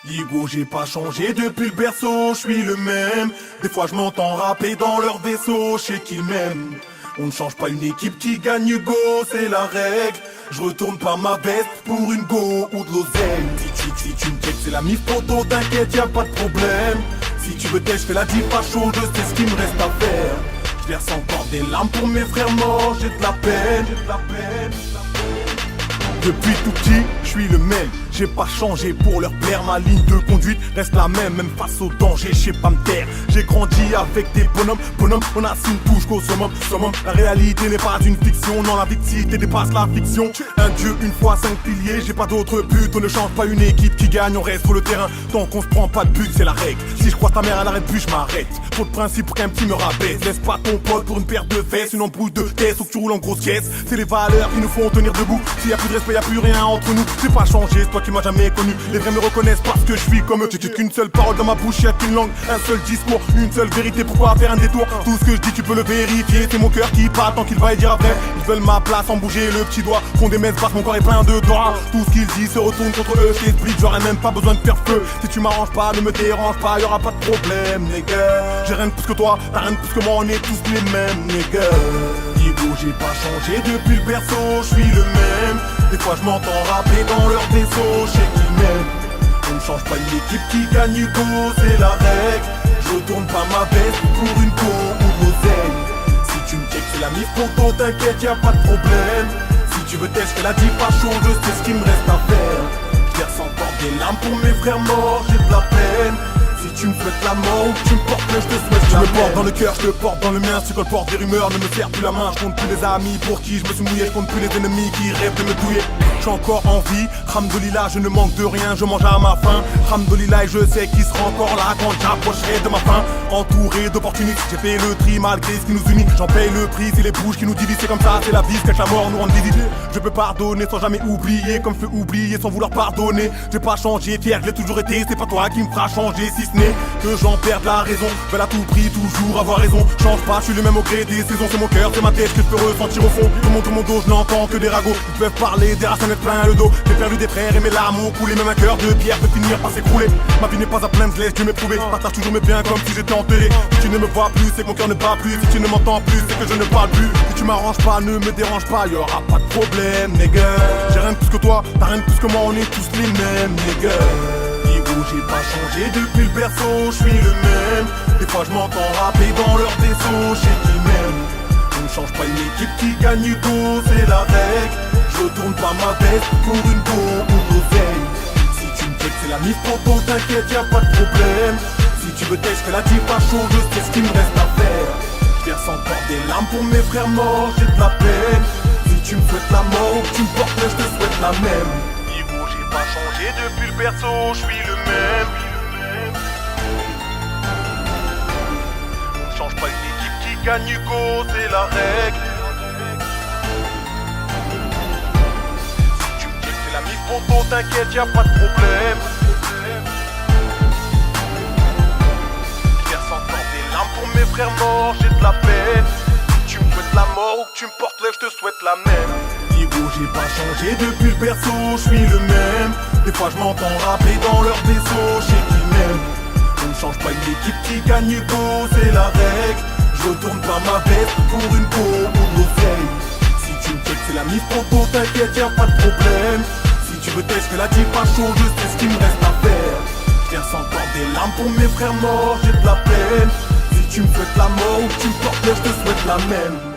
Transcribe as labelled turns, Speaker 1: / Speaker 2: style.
Speaker 1: Digo, j'ai pas changé depuis le berceau, je suis le même. Des fois je m'entends rapper dans leur vaisseau, je sais qu'ils m'aiment. On ne change pas une équipe qui gagne Hugo, c'est la règle. Je retourne pas ma veste pour une go ou de l'oseille. Si tu me check, c'est la mif photo, t'inquiète, y'a pas de problème. Si tu veux test, je fais la diff à chaud, je sais ce qu'il me reste à faire. Je verse encore des larmes pour mes frères morts, j'ai de la peine, Depuis tout petit, je suis le même. J'ai pas changé pour leur plaire. Ma ligne de conduite reste la même. Même face au danger, je sais pas me taire. J'ai grandi avec des bonhommes. On assume touche qu'au summum. La réalité n'est pas une fiction. Non, la victime dépasse la fiction. Un dieu, une foi, 5 piliers. J'ai pas d'autre but. On ne change pas une équipe qui gagne. On reste sur le terrain. Tant qu'on se prend pas de but, c'est la règle. Si je croise ta mère, elle arrête plus, je m'arrête. Trop de principe pour qu'un petit me rabaisse. Laisse pas ton pote pour une paire de fesses. Une embrouille de caisse ou que tu roules en grosse caisse. C'est les valeurs qui nous font tenir debout. S'il y a plus de respect, y a plus rien entre nous. J'ai pas changé, c'est toi qui m'as jamais connu. Les vrais me reconnaissent parce que je suis comme eux. J'ai qu'une seule parole dans ma bouche, y'a qu'une langue, un seul discours, une seule vérité. Pourquoi faire un détour? Tout ce que je dis tu peux le vérifier. C'est mon cœur qui bat tant qu'il va et dire après. Ils veulent ma place sans bouger le petit doigt. Font des messes basses, mon corps est plein de doigts. Tout ce qu'ils disent se retourne contre eux. Chez Split, j'aurais même pas besoin de faire feu. Si tu m'arranges pas, ne me dérange pas, y'aura pas de problème, nigga. J'ai rien de plus que toi, t'as rien de plus que moi, on est tous les mêmes, nigga. Digo, j'ai pas changé depuis le berceau, je suis le même. Des fois je m'entends rapper dans leur vaisseau, je sais qu'ils m'aiment. On ne change pas une équipe qui gagne Hugo, c'est la règle. Je retourne pas ma veste pour une go ou de l'oseille. Si tu me check, c'est la mif poto, t'inquiète, y'a pas de problème. Si tu veux test, je fais la diff à chaud, je sais ce qu'il me reste à faire. Je verse encore des larmes pour mes frères morts, j'ai de la peine. Si tu me souhaites la mort ou que tu me portes, je te souhaite la. Tu me portes dans le cœur, je te porte dans le mien. Si tu colportes des rumeurs, ne me serre plus la main. Je compte plus les amis pour qui je me suis mouillé. Je compte plus les ennemis qui rêvent de me douiller. Je suis encore en vie, Ramdolila, je ne manque de rien. Je mange à ma faim, Ramdolila, et je sais qu'il sera encore là quand j'approcherai de ma fin. Entouré d'opportunistes, j'ai fait le tri malgré ce qui nous unit. J'en paye le prix, c'est les bouches qui nous divisent. C'est comme ça, c'est la vie, ce cache la mort, nous rend visite. Je peux pardonner sans jamais oublier, comme je peux oublier sans vouloir pardonner. J'ai pas changé, fier, je l'ai toujours été. C'est pas toi qui me fera changer, si ce n'est que j'en perds la raison. Veulent à tout prix toujours avoir raison. Change pas, je suis le même au gré des saisons. C'est mon cœur, c'est ma tête que je peux ressentir au fond. Tout mon dos, je n'entends que des ragots. Ils peuvent parler, des racines plein le dos. J'ai perdu des frères et mes larmes ont coulé. Même un cœur de pierre peut finir par s'écrouler. Ma vie n'est pas à plein de laisse, Dieu m'est prouvé. Partage toujours mes biens comme si j'étais enterré. Si tu ne me vois plus, c'est que mon cœur ne bat plus. Si tu ne m'entends plus, c'est que je ne parle plus. Si tu m'arranges pas, ne me dérange pas, y'aura pas de problème, nigga. J'ai rien de plus que toi, t'as rien de plus que moi, on est tous les mêmes, nigga. J'ai pas changé depuis le berceau, je suis le même. Des fois je m'entends rapper dans leur vaisseau, je sais qu'ils m'aiment. On ne change pas une équipe qui gagne Hugo, c'est la règle. Je retourne pas ma veste pour une go ou de l'oseille. Si tu me check, c'est la mif poto, t'inquiète, y'a pas de problème. Si tu veux test, je fais la diff à chaud, je sais ce qu'il me reste à faire. Je verse encore des larmes pour mes frères morts, j'ai de la peine. Si tu me souhaites la mort ou que tu me portes, je te souhaite la même. J'ai pas changé depuis le berceau, je suis le même. On ne change pas une équipe qui gagne Hugo, c'est la règle. Si tu me check, c'est la mif poto, t'inquiète, y'a pas de problème. Je verse encore des larmes pour mes frères morts, j'ai de la peine. Si tu me souhaites la mort ou que tu me portes, je te souhaite la même. J'ai pas changé depuis le berceau, je suis le même. Des fois je m'entends rapper dans leur vaisseau, je sais qu'ils m'aiment. On ne change pas une équipe qui gagne Hugo, c'est la règle. Je retourne pas ma veste pour une go ou de l'oseille. Si tu me check, c'est la mif poto, t'inquiète, y'a pas de problème. Si tu veux test, je fais la diff à chaud, je sais ce qu'il me reste à faire. Je verse encore des larmes pour mes frères morts, j'ai de la peine. Si tu me souhaites la mort ou que tu me portes, je te souhaite la même.